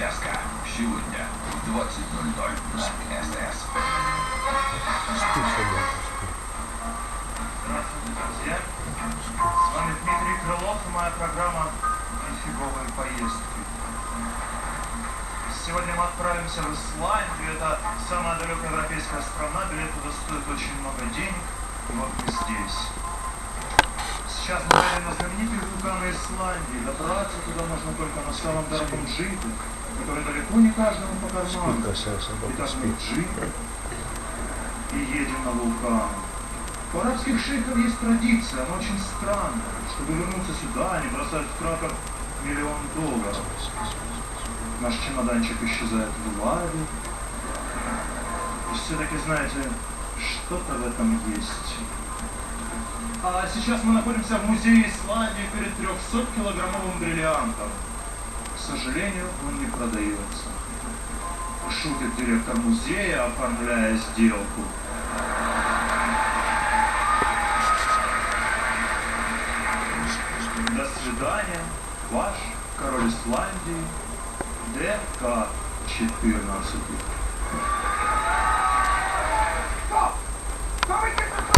Аляска. Сегодня в 20:00 на СТС. Здравствуйте, друзья. С вами Дмитрий Крылов и моя программа «Нифиговые поездки». Сегодня мы отправимся в Исландию. Это самая далекая европейская страна. Билет туда стоит очень много денег. И вот мы здесь. Сейчас мы едем на знаменитые вулканы Исландии. Добраться туда можно только на самом дорогом джипе, который далеко не каждому по карману. Итак, мы в джипе и едем на вулкан. У арабских шейхов есть традиция, она очень странная. Чтобы вернуться сюда, они бросают в кратер $1 000 000. Наш чемоданчик исчезает в лаве. И все-таки, знаете, что-то в этом есть. А сейчас мы находимся в музее Исландии перед 300-килограммовым бриллиантом. К сожалению, он не продается. Шутит директор музея, оформляя сделку. До свидания, ваш король Исландии ДК-14.